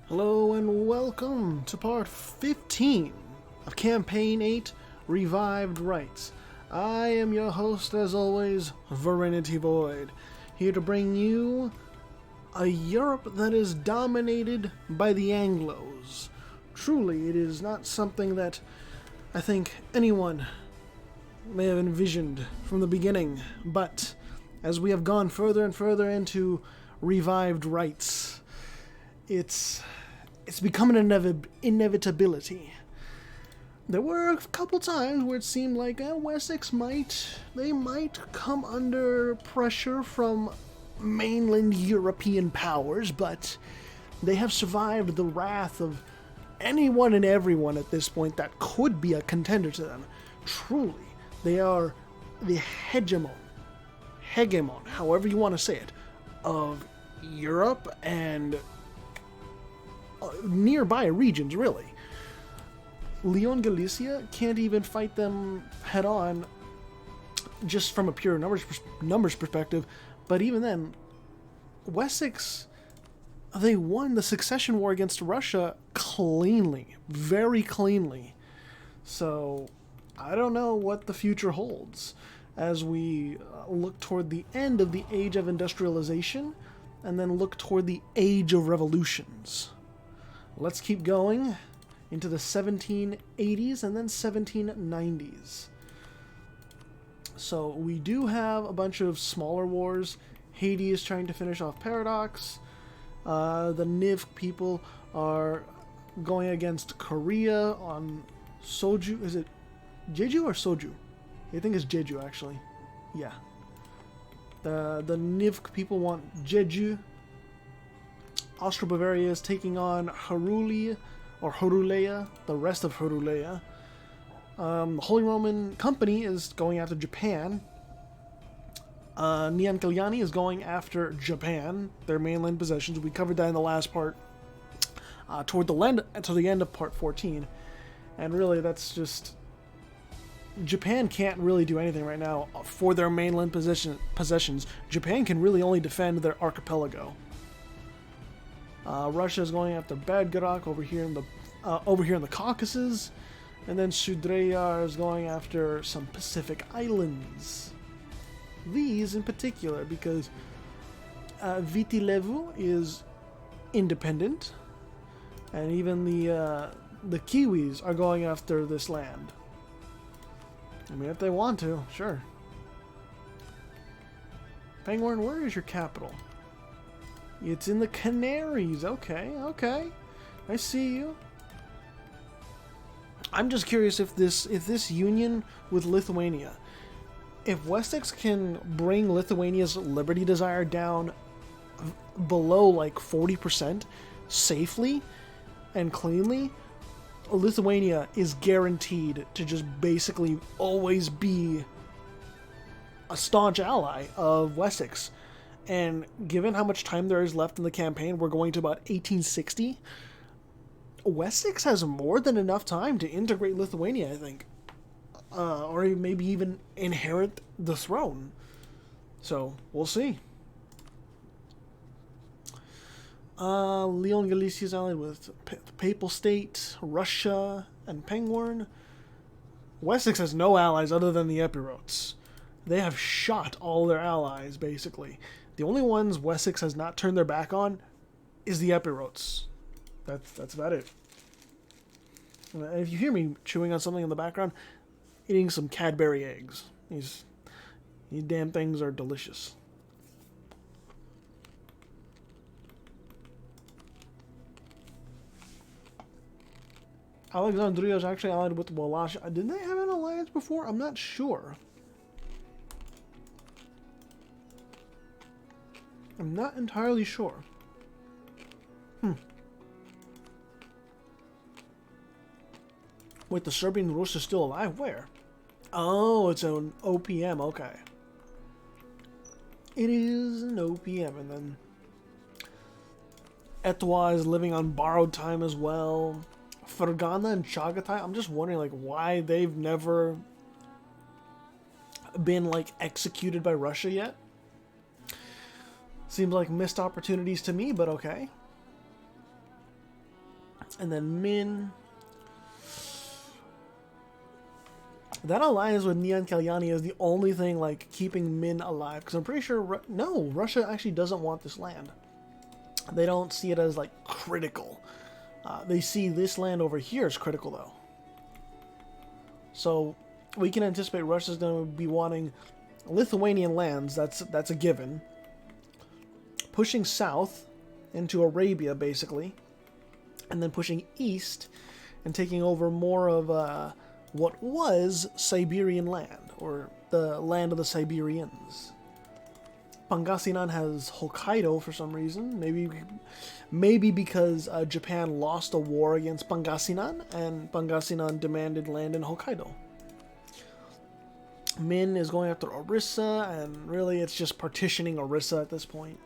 Hello and welcome to part 15 of Campaign 8, Revived Rites. I am your host, as always, VIII, here to bring you a Europe that is dominated by the Anglos. Truly, it is not something that I think anyone may have envisioned from the beginning, but as we have gone further and further into Revived Rites, it's become an inevitability. There were a couple times where it seemed like Wessex might come under pressure from mainland European powers, but they have survived the wrath of anyone and everyone at this point that could be a contender to them. Truly, they are the hegemon, however you want to say it, of Europe and nearby regions, really. Leon Galicia can't even fight them head on just from a pure numbers perspective, but even then, Wessex, they won the succession war against Russia cleanly, very cleanly. So I don't know what the future holds as we look toward the end of the age of industrialization and then look toward the age of revolutions. Let's keep going into the 1780s and then 1790s. So we do have a bunch of smaller wars. Haiti is trying to finish off Paradox. The Niv people are going against Korea on Soju. Is it Jeju or Soju? I think it's Jeju, actually. Yeah. The Niv people want Jeju. Austro-Bavaria is taking on Horulea, the rest of Horulea. The Holy Roman Company is going after Japan. Nyan Kalyani is going after Japan, their mainland possessions. We covered that in the last part, toward the end of part 14. And really, that's just... Japan can't really do anything right now for their mainland possessions. Japan can really only defend their archipelago. Russia is going after Badgarak over here in the Caucasus, and then Sudreyar is going after some Pacific islands. These in particular, because Viti Levu is independent, and even the Kiwis are going after this land. I mean, if they want to, sure. Pangorn, where is your capital? It's in the Canaries. Okay. I see you. I'm just curious if this union with Lithuania, if Wessex can bring Lithuania's liberty desire down below like 40% safely and cleanly, Lithuania is guaranteed to just basically always be a staunch ally of Wessex. And given how much time there is left in the campaign, we're going to about 1860. Wessex has more than enough time to integrate Lithuania, I think. Or maybe even inherit the throne. So, we'll see. Leon Galicia's allied with the Papal State, Russia, and Pangorn. Wessex has no allies other than the Epirotes. They have shot all their allies, basically. The only ones Wessex has not turned their back on is the Epirotes. That's about it. And if you hear me chewing on something in the background, eating some Cadbury eggs. These damn things are delicious. Alexandria is actually allied with Wallachia. Didn't they have an alliance before? I'm not sure. I'm not entirely sure. Wait, the Serbian Rus is still alive? Where? Oh, it's an OPM, okay. It is an OPM, and then Etwa is living on borrowed time as well. Fergana and Chagatai, I'm just wondering like why they've never been like executed by Russia yet. Seems like missed opportunities to me, but okay. And then Min. That alliance with Nian Kalyani is the only thing like keeping Min alive. Because I'm pretty sure... No, Russia actually doesn't want this land. They don't see it as like critical. They see this land over here as critical though. So we can anticipate Russia's going to be wanting Lithuanian lands. That's a given. Pushing south into Arabia basically. And then pushing east and taking over more of... what was Siberian land, or the land of the Siberians. Pangasinan has Hokkaido for some reason. Maybe because Japan lost a war against Pangasinan, and Pangasinan demanded land in Hokkaido. Min is going after Orissa, and really it's just partitioning Orissa at this point.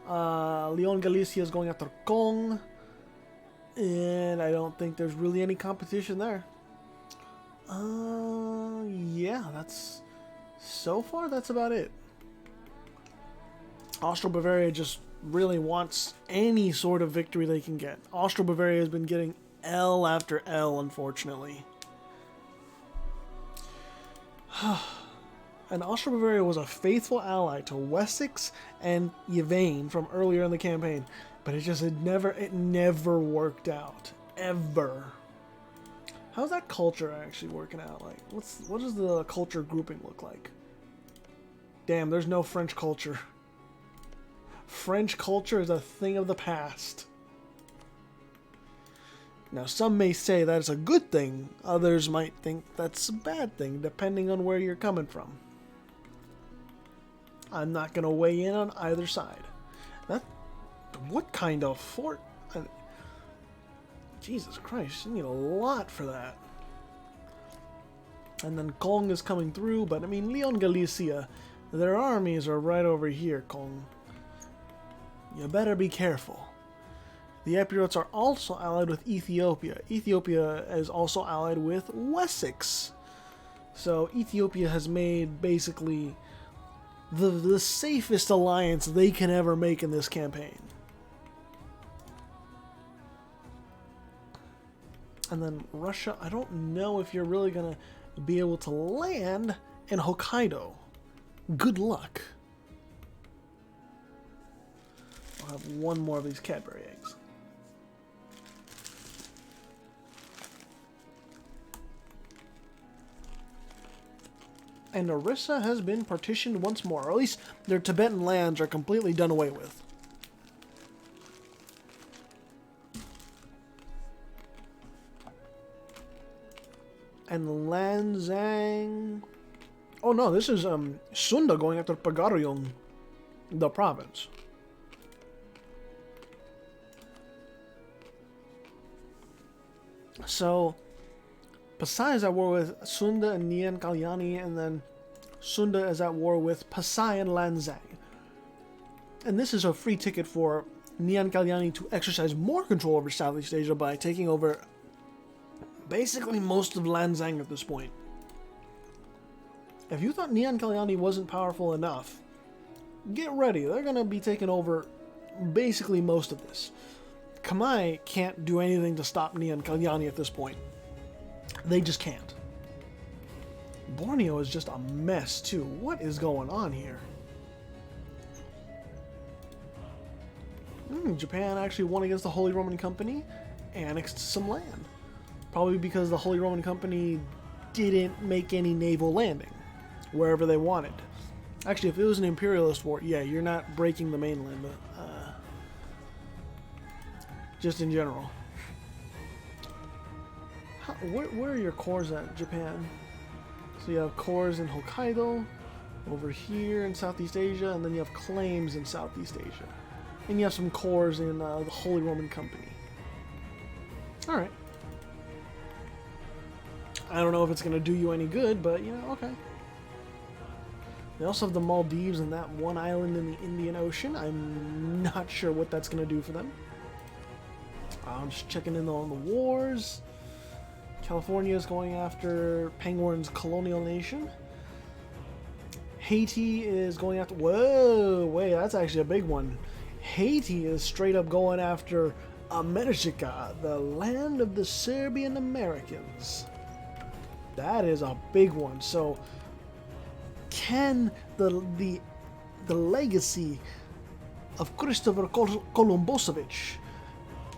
Leon Galicia is going after Kong. And I don't think there's really any competition there. Yeah, so far that's about it. Austro-Bavaria just really wants any sort of victory they can get. Austro-Bavaria has been getting L after L, unfortunately. And Austro-Bavaria was a faithful ally to Wessex and Yvain from earlier in the campaign. But it never worked out. Ever. How's that culture actually working out? Like, what does the culture grouping look like? Damn, there's no French culture. French culture is a thing of the past. Now, some may say that is a good thing. Others might think that's a bad thing, depending on where you're coming from. I'm not going to weigh in on either side. What kind of fort? Jesus Christ, you need a lot for that. And then Kong is coming through, but I mean, Leon Galicia, their armies are right over here, Kong. You better be careful. The Epirots are also allied with Ethiopia. Ethiopia is also allied with Wessex. So Ethiopia has made basically the safest alliance they can ever make in this campaign. And then Russia, I don't know if you're really going to be able to land in Hokkaido. Good luck. I'll have one more of these Cadbury eggs. And Orissa has been partitioned once more, or at least their Tibetan lands are completely done away with. And Lanzang... Oh no, this is Sunda going after Pagaryon, the province. So, Pasai is at war with Sunda and Nian Kalyani, and then Sunda is at war with Pasai and Lanzang. And this is a free ticket for Nian Kalyani to exercise more control over Southeast Asia by taking over basically most of Lanzang at this point. If you thought Nian Kalyani wasn't powerful enough, get ready. They're going to be taking over basically most of this. Kamai can't do anything to stop Nian Kalyani at this point. They just can't. Borneo is just a mess too. What is going on here? Japan actually won against the Holy Roman Company, annexed some land. Probably because the Holy Roman Company didn't make any naval landing wherever they wanted. Actually, if it was an imperialist war, yeah, you're not breaking the mainland, but just in general. Where are your cores at, Japan? So you have cores in Hokkaido, over here in Southeast Asia, and then you have claims in Southeast Asia. And you have some cores in the Holy Roman Company. Alright. I don't know if it's going to do you any good, but, you know, okay. They also have the Maldives and that one island in the Indian Ocean. I'm not sure what that's going to do for them. I'm just checking in on the wars. California is going after Penguin's colonial nation. Haiti is going after... Whoa, wait, that's actually a big one. Haiti is straight up going after America, the land of the Serbian Americans. That is a big one. So, can the legacy of Christopher Kolumbosevic,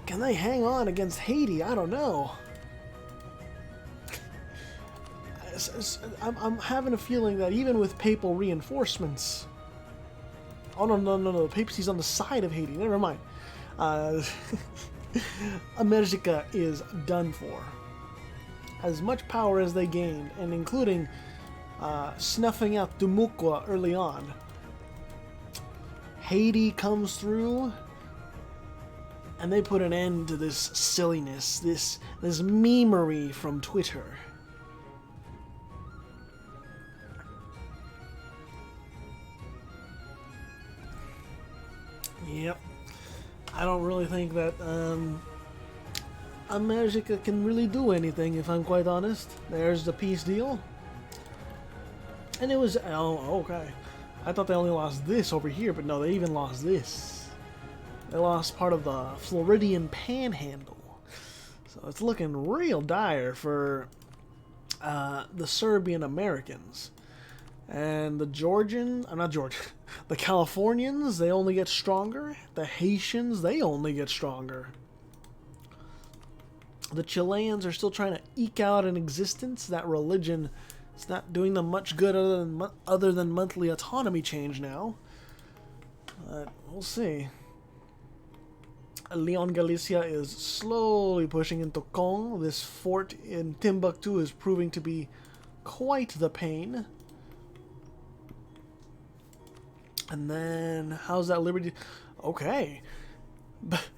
can they hang on against Haiti? I don't know. I'm having a feeling that even with papal reinforcements... Oh, no, the papacy's on the side of Haiti. Never mind. America is done for. As much power as they gained, and including snuffing out Dumukwa early on. Haiti comes through, and they put an end to this silliness, this memery from Twitter. Yep. I don't really think that America can really do anything, if I'm quite honest. There's the peace deal. And it was... Oh, okay. I thought they only lost this over here, but no, they even lost this. They lost part of the Floridian Panhandle. So it's looking real dire for the Serbian Americans. And the the Californians, they only get stronger. The Haitians, they only get stronger. The Chileans are still trying to eke out an existence. That religion, it's not doing them much good other than monthly autonomy change now. But we'll see. Leon Galicia is slowly pushing into Kong. This fort in Timbuktu is proving to be quite the pain. And then, how's that Liberty? Okay. But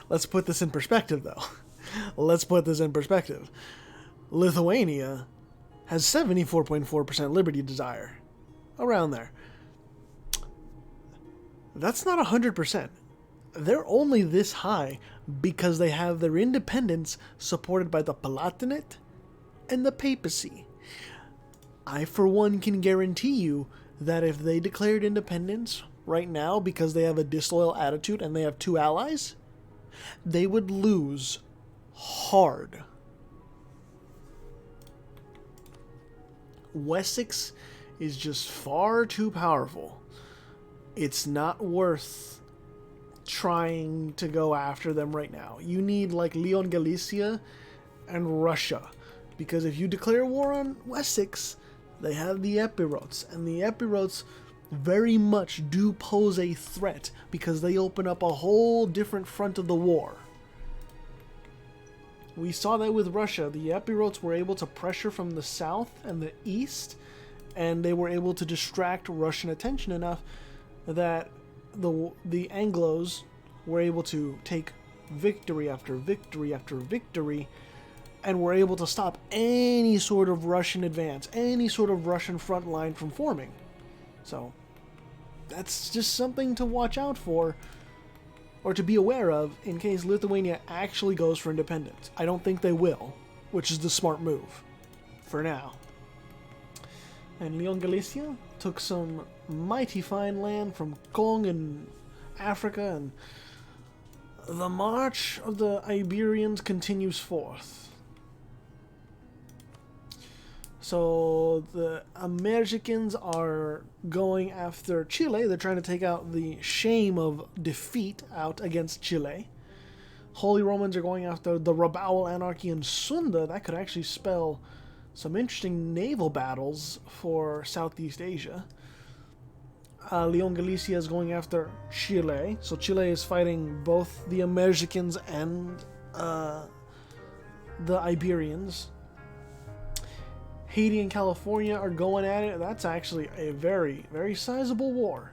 let's put this in perspective, though. Let's put this in perspective. Lithuania has 74.4% Liberty Desire. Around there. That's not 100%. They're only this high because they have their independence supported by the Palatinate and the papacy. I, for one, can guarantee you that if they declared independence right now because they have a disloyal attitude and they have two allies, they would lose hard. Wessex is just far too powerful. It's not worth trying to go after them right now. You need like Leon Galicia and Russia, because if you declare war on Wessex, they have the Epirotes, and the Epirotes very much do pose a threat because they open up a whole different front of the war. We saw that with Russia. The Epirotes were able to pressure from the south and the east, and they were able to distract Russian attention enough that the Anglos were able to take victory after victory after victory, and were able to stop any sort of Russian advance, any sort of Russian front line from forming. So, that's just something to watch out for, or to be aware of, in case Lithuania actually goes for independence. I don't think they will, which is the smart move, for now. And Leon Galicia took some mighty fine land from Kong in Africa, and the march of the Iberians continues forth. So the Americans are going after Chile. They're trying to take out the shame of defeat out against Chile. Holy Romans are going after the Rabaul Anarchy in Sunda. That could actually spell some interesting naval battles for Southeast Asia. Leon Galicia is going after Chile. So Chile is fighting both the Americans and the Iberians. Haiti and California are going at it. That's actually a very, very sizable war.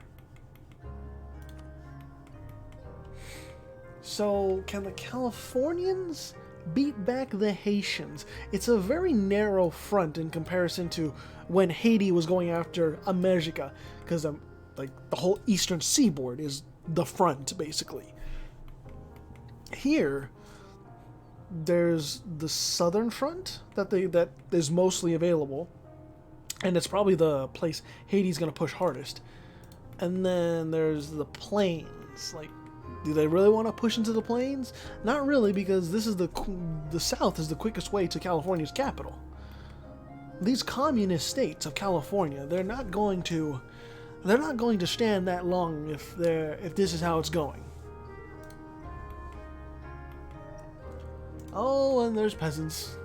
So, can the Californians beat back the Haitians? It's a very narrow front in comparison to when Haiti was going after America, because like the whole eastern seaboard is the front, basically. Here, there's the southern front that is mostly available, and it's probably the place Haiti's going to push hardest. And then there's the plains, like Do they really want to push into the plains? Not really, because this is the south is the quickest way to California's capital. These communist states of California, they're not going to stand that long if this is how it's going. Oh, and there's peasants.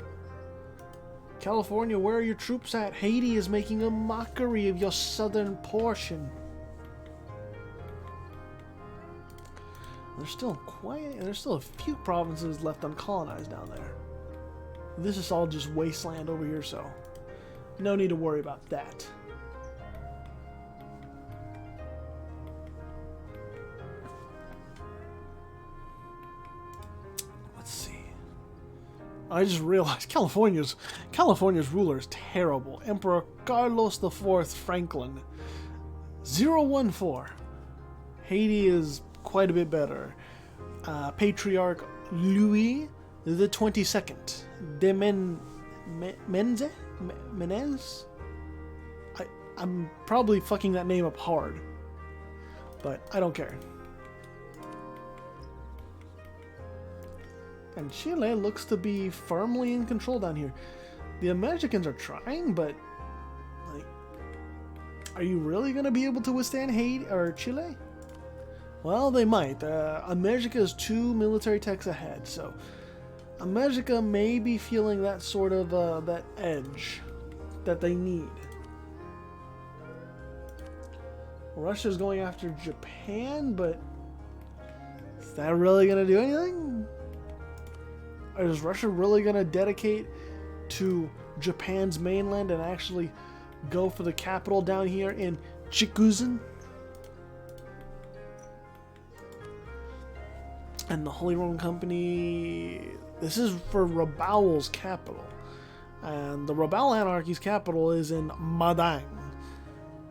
California, where are your troops at? Haiti is making a mockery of your southern portion. There's still a few provinces left uncolonized down there. This is all just wasteland over here, so no need to worry about that. Let's see. I just realized California's ruler is terrible. Emperor Carlos IV Franklin. 014. Haiti is quite a bit better. Patriarch Louis the 22nd de Menez. I'm probably fucking that name up hard, but I don't care. And Chile looks to be firmly in control down here. The Americans are trying, but like, are you really gonna be able to withstand Haiti or Chile? Well, they might. America is 2 military techs ahead, so America may be feeling that sort of that edge that they need. Russia's going after Japan, but is that really gonna do anything? Or is Russia really gonna dedicate to Japan's mainland and actually go for the capital down here in Chikuzen? And the Holy Roman Company, this is for Rabaul's capital. And the Rabaul Anarchy's capital is in Madang.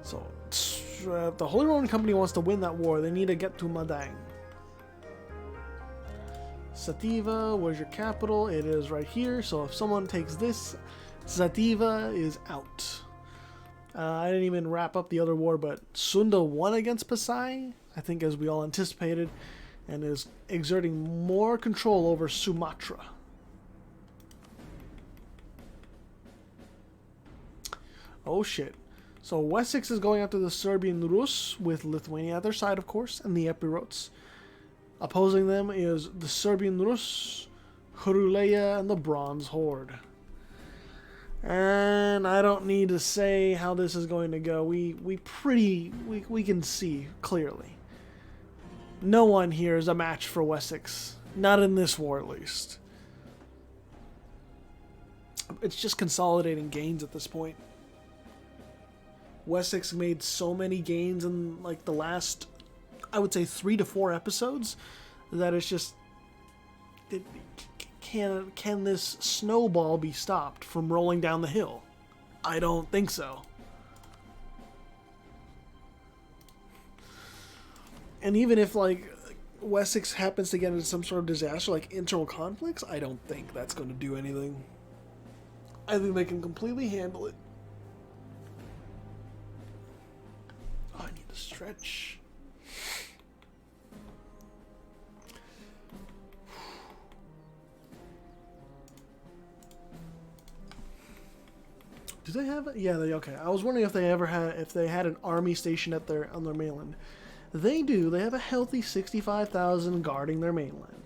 So, if the Holy Roman Company wants to win that war, they need to get to Madang. Sativa, where's your capital? It is right here. So if someone takes this, Sativa is out. I didn't even wrap up the other war, but Sunda won against Pasai, I think as we all anticipated, and is exerting more control over Sumatra. Oh shit. So Wessex is going after the Serbian Rus, with Lithuania at their side, of course, and the Epirotes. Opposing them is the Serbian Rus, Huruleya, and the Bronze Horde. And I don't need to say how this is going to go. We can see clearly. No one here is a match for Wessex. Not in this war, at least. It's just consolidating gains at this point. Wessex made so many gains in like the last, I would say, 3 to 4 episodes that it's just, can this snowball be stopped from rolling down the hill? I don't think so. And even if like Wessex happens to get into some sort of disaster like internal conflicts, I don't think that's going to do anything. I think they can completely handle it. Oh, I need to stretch. Do they have it? Yeah, okay. I was wondering if they had an army stationed on their mainland. They do. They have a healthy 65,000 guarding their mainland.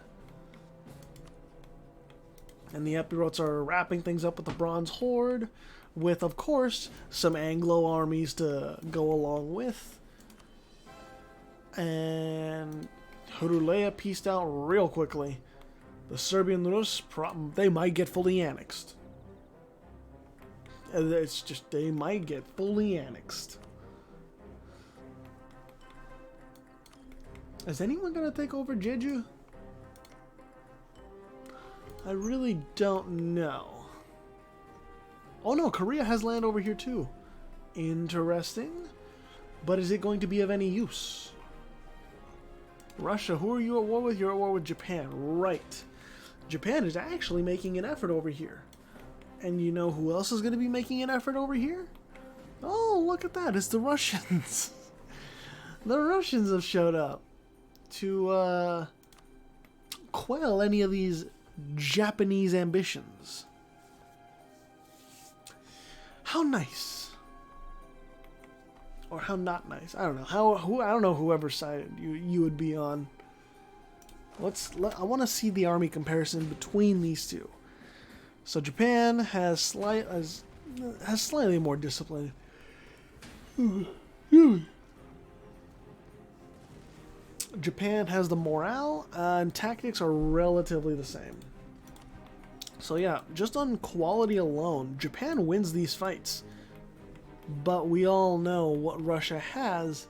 And the Epirotes are wrapping things up with the Bronze Horde, with, of course, some Anglo armies to go along with. And Huruleya pieced out real quickly. The Serbian Rus, they might get fully annexed. It's just, they might get fully annexed. Is anyone going to take over Jeju? I really don't know. Oh no, Korea has land over here too. Interesting. But is it going to be of any use? Russia, who are you at war with? You're at war with Japan. Right. Japan is actually making an effort over here. And you know who else is going to be making an effort over here? Oh, look at that. It's the Russians. The Russians have showed up. to quell any of these Japanese ambitions. How nice. Or how not nice. I don't know. I don't know whoever side you would be on. I want to see the army comparison between these two. So Japan has slightly more discipline. Japan has the morale, and tactics are relatively the same. So yeah, just on quality alone, Japan wins these fights. But we all know what Russia has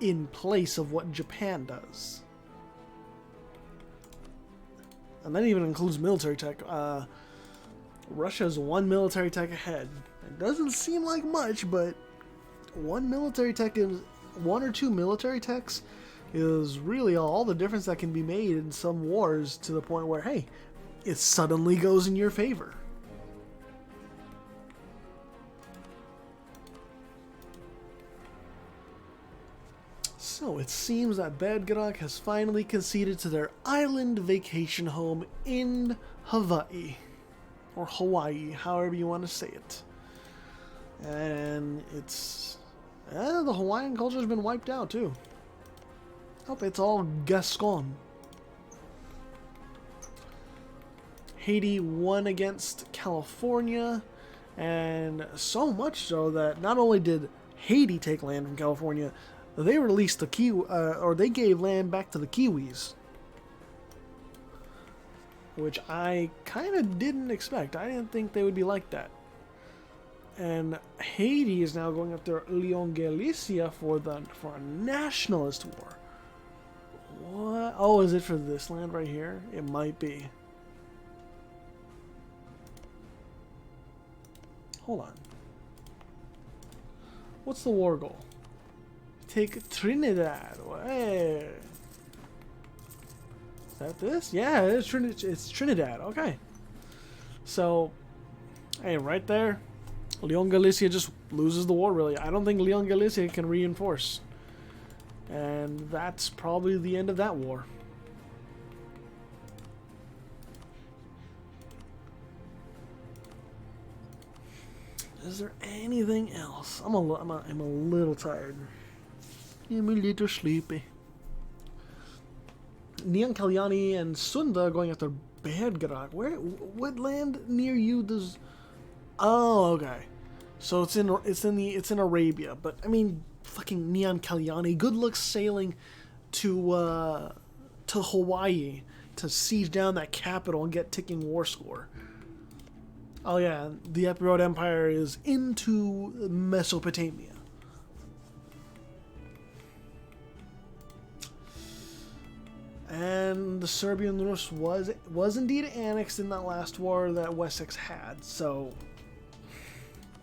in place of what Japan does. And that even includes military tech. Russia's one military tech ahead. It doesn't seem like much, but one or two military techs is really all the difference that can be made in some wars, to the point where, hey, it suddenly goes in your favor. So it seems that Belgrade has finally conceded to their island vacation home in Hawaii. Or Hawaii, however you want to say it. And it's... the Hawaiian culture's been wiped out too. Hope it's all Gascon. Haiti won against California, and so much so that not only did Haiti take land from California, they released the they gave land back to the Kiwis, which I kind of didn't expect. I didn't think they would be like that. And Haiti is now going after Leon Galicia for a nationalist war. What? Oh, is it for this land right here? It might be. Hold on. What's the war goal? Take Trinidad. Hey. Is that this? Yeah, it's Trinidad. Okay. So, hey, right there, Leon Galicia just loses the war, really. I don't think Leon Galicia can reinforce. And that's probably the end of that war. Is there anything else? I'm a little tired. I'm a little sleepy. Nyan Kalyani and Sunda are going after Belgrade. What land near you does? Oh, okay. So it's in Arabia. But I mean, fucking Nyan Kalyani. Good luck sailing to Hawaii to siege down that capital and get ticking war score. Oh yeah, the Epirot Empire is into Mesopotamia. And the Serbian Rus was indeed annexed in that last war that Wessex had. So,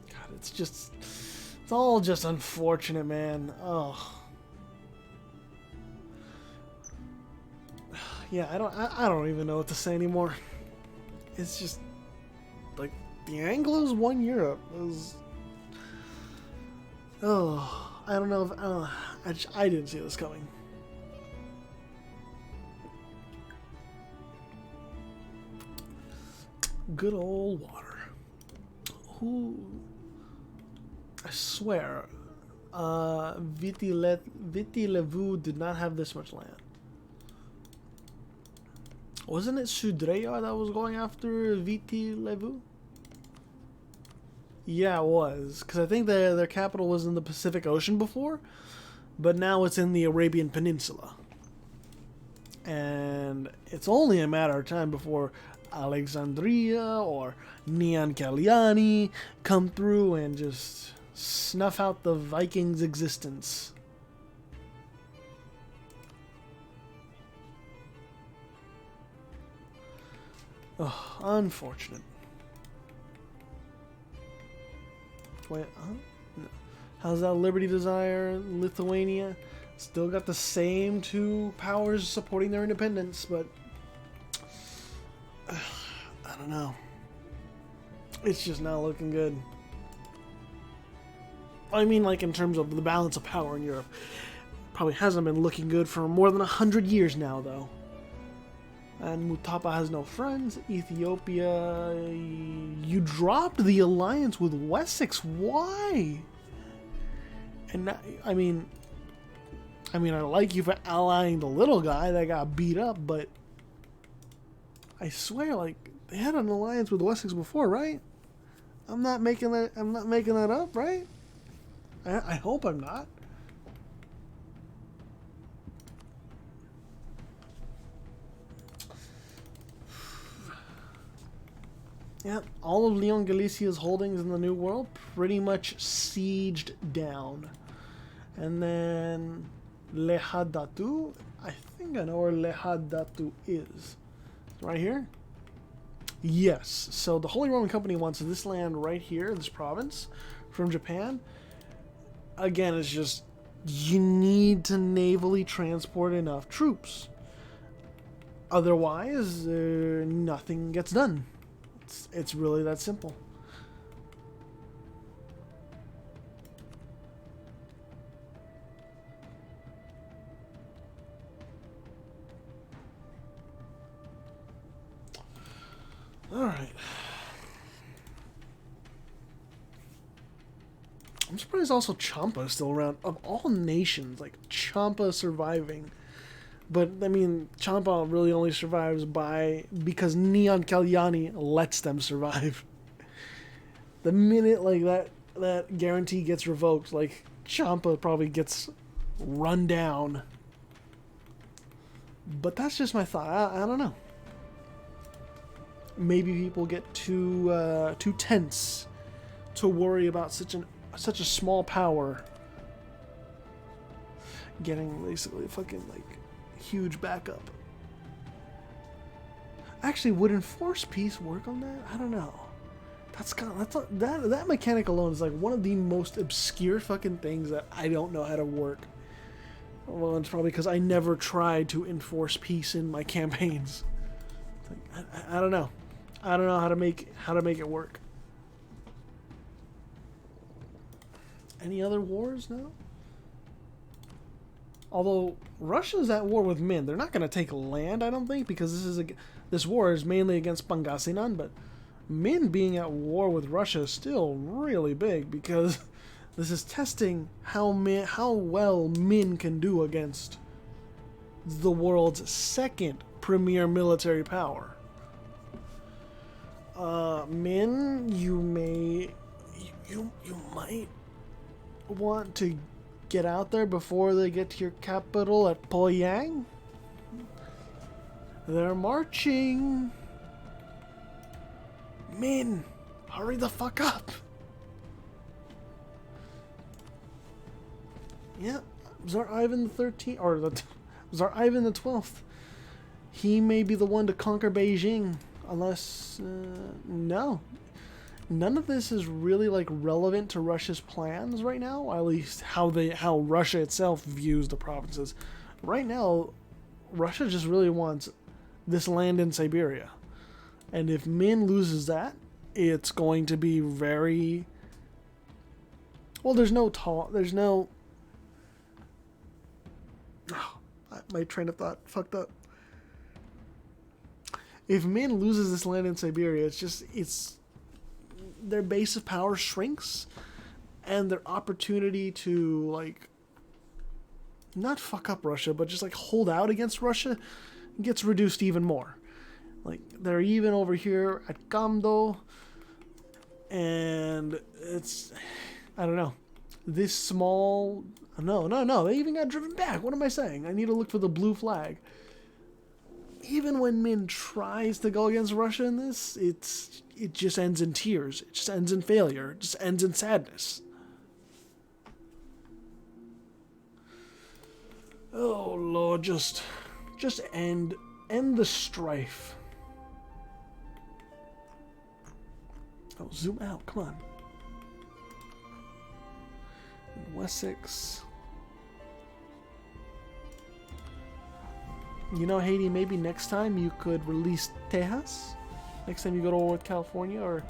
God, it's all just unfortunate, man. Oh, yeah, I don't even know what to say anymore. It's just like the Anglos won Europe. I don't know if I didn't see this coming. Good old water. I swear, Viti Levu did not have this much land. Wasn't it Sudreya that was going after Viti Levu? Yeah, it was. Because I think their capital was in the Pacific Ocean before, but now it's in the Arabian Peninsula. And it's only a matter of time before Alexandria or Nyan Kalyani come through and just snuff out the Vikings' existence. Oh, unfortunate. Wait, huh? No. How's that Liberty Desire? Lithuania? Still got the same two powers supporting their independence, but I don't know. It's just not looking good. I mean, like, in terms of the balance of power in Europe. Probably hasn't been looking good for more than 100 years now, though. And Mutapa has no friends. Ethiopia, you dropped the alliance with Wessex. Why? And that, I mean, I like you for allying the little guy that got beat up, but I swear, like, they had an alliance with Wessex before, right? I'm not making that up, right? I hope I'm not. Yeah, all of Leon Galicia's holdings in the New World pretty much sieged down. And then Lehadatu, I think I know where Lehadatu is. Right here? Yes. So the Holy Roman Company wants this land right here, this province, from Japan. Again, it's just, you need to navally transport enough troops. Otherwise, nothing gets done. It's really that simple. All right. I'm surprised also Champa is still around. Of all nations, like Champa surviving. But, I mean, Champa really only survives because Neon Kalyani lets them survive. The minute, like, that guarantee gets revoked, like, Champa probably gets run down. But that's just my thought. I don't know. Maybe people get too tense to worry about such a small power getting basically fucking, like, huge backup. Actually, would enforced peace work on that? I don't know. That mechanic alone is like one of the most obscure fucking things that I don't know how to work. Well, it's probably because I never tried to enforce peace in my campaigns. Like, I don't know. I don't know how to make it work. Any other wars now? Although Russia's at war with Min, they're not going to take land, I don't think, because this war is mainly against Pangasinan. But Min being at war with Russia is still really big, because this is testing how well Min can do against the world's second premier military power. Min, you might want to get out there before they get to your capital at Poyang. They're marching. Min, hurry the fuck up. Yeah, Tsar Ivan the 13th, or Tsar Ivan the 12th. He may be the one to conquer Beijing, unless no. None of this is really like relevant to Russia's plans right now, at least how Russia itself views the provinces. Right now, Russia just really wants this land in Siberia. And if Min loses that, it's going to be very... Well, my train of thought fucked up. If Min loses this land in Siberia, it's their base of power shrinks, and their opportunity to, like, not fuck up Russia, but just, like, hold out against Russia gets reduced even more. Like, they're even over here at Kamdo, and it's, I don't know, this small, no, they even got driven back. What am I saying? I need to look for the blue flag. Even when Min tries to go against Russia in this, it just ends in tears. It just ends in failure. It just ends in sadness. Oh Lord, just end the strife. Oh, zoom out, come on. Wessex. You know, Haiti, maybe next time you could release Tejas. Next time you go to war with California, or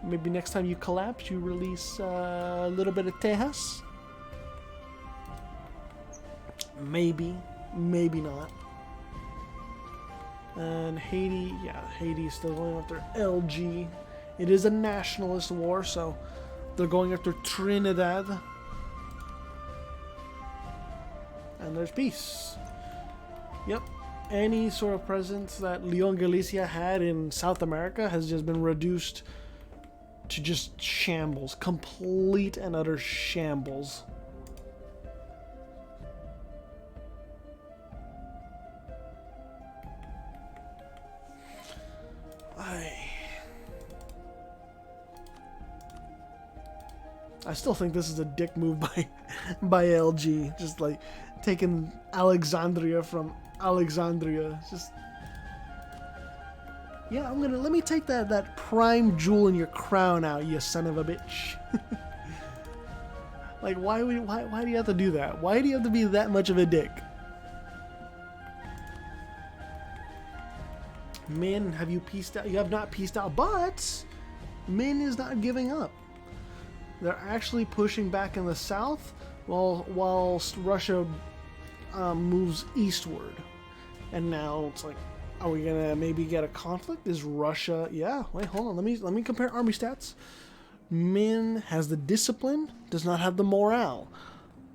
maybe next time you collapse, you release a little bit of Tejas. Maybe. Maybe not. And Haiti, yeah, Haiti's still going after LG. It is a nationalist war, so they're going after Trinidad. And there's peace. Yep. Any sort of presence that Leon Galicia had in South America has just been reduced to just shambles. Complete and utter shambles. I still think this is a dick move by LG. Just like taking Alexandria from Alexandria. Just yeah, let me take that prime jewel in your crown out, you son of a bitch. Like why do you have to do that? Why do you have to be that much of a dick? Min, have you pieced out? You have not pieced out, but Min is not giving up. They're actually pushing back in the south, whilst Russia moves eastward. And now it's like, are we gonna maybe get a conflict? Is Russia? Yeah. Wait, hold on. Let me compare army stats. Min has the discipline, does not have the morale.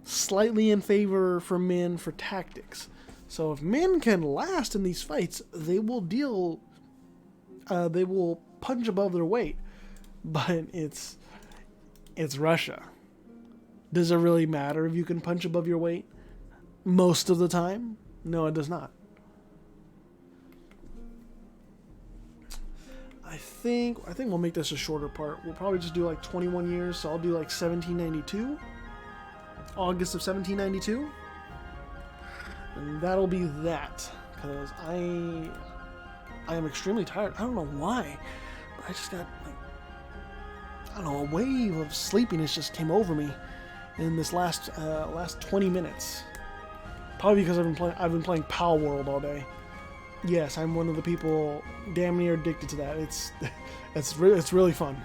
Slightly in favor for Min for tactics. So if Min can last in these fights, they will punch above their weight. But it's Russia. Does it really matter if you can punch above your weight? Most of the time? No, it does not. I think we'll make this a shorter part. We'll probably just do like 21 years, so I'll do like 1792. August of 1792. And that'll be that. Because I am extremely tired. I don't know why. But I just got like, I don't know, a wave of sleepiness just came over me in this last 20 minutes. Probably because I've been playing Pal World all day. Yes, I'm one of the people damn near addicted to that. It's really fun.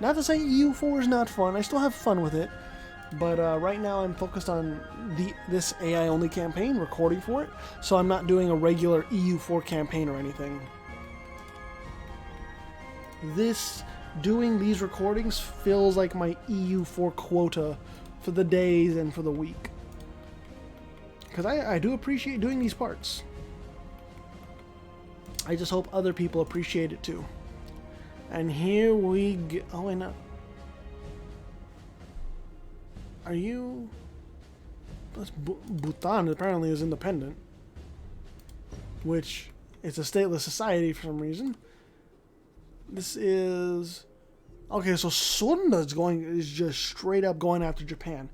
Not to say EU4 is not fun. I still have fun with it. But right now I'm focused on this AI only campaign, recording for it. So I'm not doing a regular EU4 campaign or anything. Doing these recordings feels like my EU4 quota for the days and for the week. Because I do appreciate doing these parts. I just hope other people appreciate it too. And here we go. Oh, wait, no. Are you... Bhutan apparently is independent. Which is a stateless society for some reason. This is... Okay, so Sunda is just straight up going after Japan.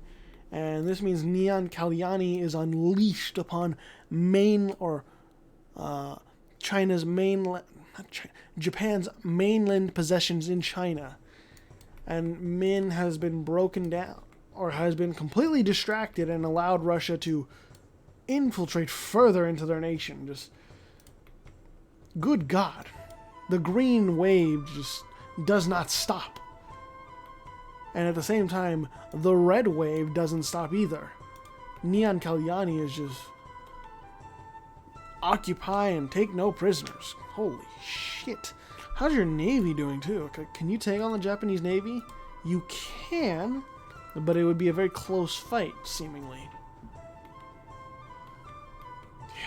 And this means Nyan Kalyani is unleashed upon China's mainland... Japan's mainland possessions in China. And Min has been broken down, or has been completely distracted and allowed Russia to infiltrate further into their nation. Just... Good God. The green wave just does not stop. And at the same time, the red wave doesn't stop either. Nyan Kalyani is just... Occupy and take no prisoners. Holy shit. How's your navy doing too? Can you take on the Japanese navy? You can, but it would be a very close fight, seemingly.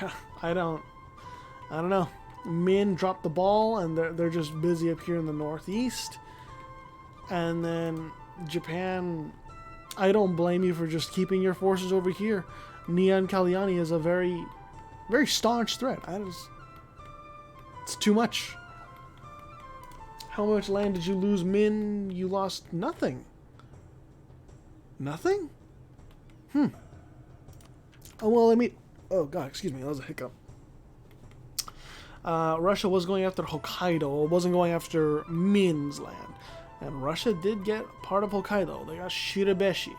Yeah, I don't know. Min dropped the ball, and they're just busy up here in the northeast. And then Japan, I don't blame you for just keeping your forces over here. Nyan Kalyani is a very, very staunch threat. It's too much. How much land did you lose, Min? You lost nothing. Nothing? Oh, well, oh, God, excuse me. That was a hiccup. Russia was going after Hokkaido. It wasn't going after Min's land. And Russia did get part of Hokkaido. They got Shirabeshi.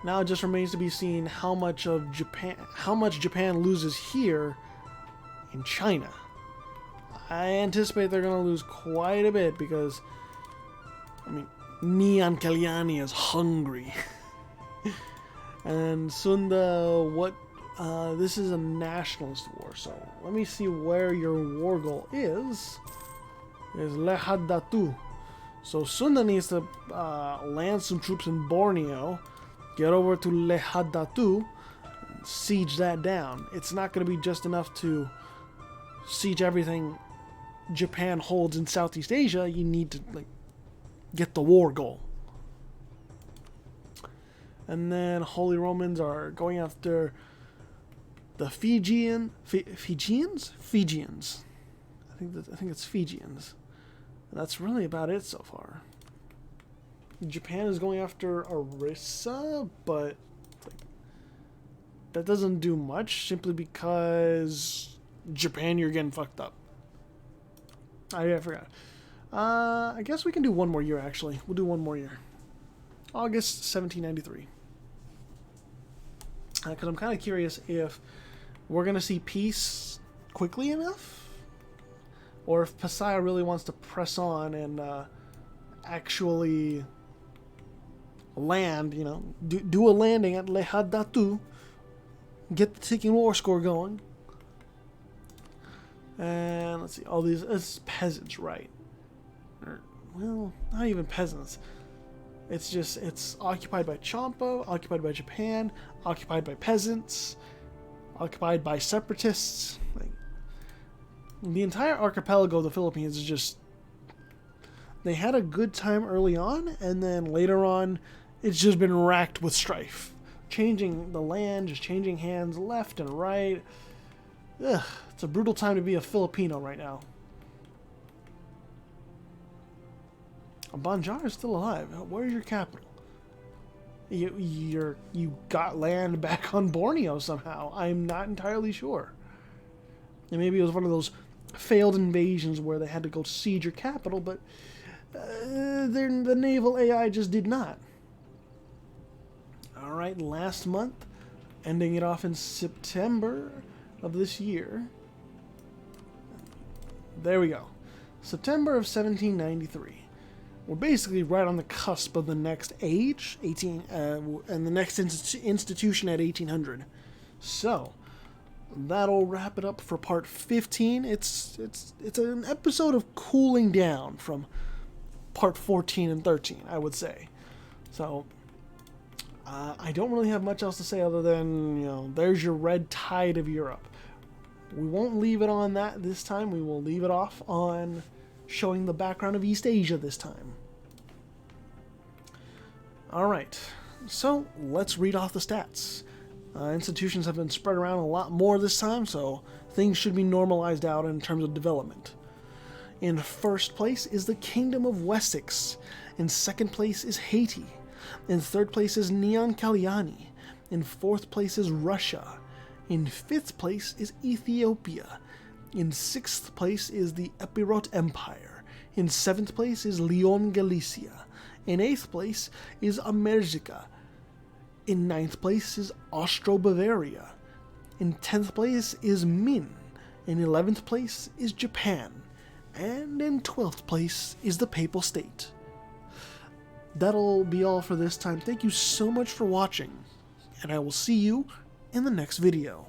Now it just remains to be seen how much Japan loses here in China. I anticipate they're going to lose quite a bit because, I mean, Nyan Kalyani is hungry. And Sunda, what? This is a nationalist war, so let me see where your war goal is. Is Lehadatu. So Sunda needs to land some troops in Borneo, get over to Lehadatu, siege that down. It's not going to be just enough to siege everything Japan holds in Southeast Asia. You need to get the war goal. And then Holy Romans are going after the Fijians. I think it's Fijians. And that's really about it so far. Japan is going after Orissa, but that doesn't do much simply because Japan, you're getting fucked up. I forgot. I guess we can do one more year, actually. We'll do one more year. August 1793. Because I'm kind of curious if we're going to see peace quickly enough, or if Pasaya really wants to press on and actually land, do a landing at Lehadatu, get the ticking war score going. And let's see, all these, it's peasants, right? Well, not even peasants. It's just, it's occupied by Champa, occupied by Japan, occupied by peasants, occupied by separatists. The entire archipelago of the Philippines is just, they had a good time early on, and then later on, it's just been racked with strife. Changing the land, just changing hands left and right. Ugh, it's a brutal time to be a Filipino right now. Banjar is still alive. Where's your capital? You got land back on Borneo somehow. I'm not entirely sure. And maybe it was one of those failed invasions where they had to go siege your capital, but the naval AI just did not. Alright, last month, ending it off in September of this year. There we go. September of 1793. We're basically right on the cusp of the next age, and the next institution at 1800. So, that'll wrap it up for part 15. It's an episode of cooling down from part 14 and 13, I would say. So, I don't really have much else to say other than, there's your red tide of Europe. We won't leave it on that this time. We will leave it off on showing the background of East Asia this time. Alright, so let's read off the stats. Institutions have been spread around a lot more this time, so things should be normalized out in terms of development. In first place is the Kingdom of Wessex. In second place is Haiti. In third place is Nyan Kalyani. In fourth place is Russia. In fifth place is Ethiopia. In sixth place is the Epirot Empire. In seventh place is Leon Galicia. In eighth place is America. In ninth place is Austro-Bavaria. In 10th place is Min. In 11th place is Japan. And in 12th place is the Papal State. That'll be all for this time. Thank you so much for watching, and I will see you in the next video.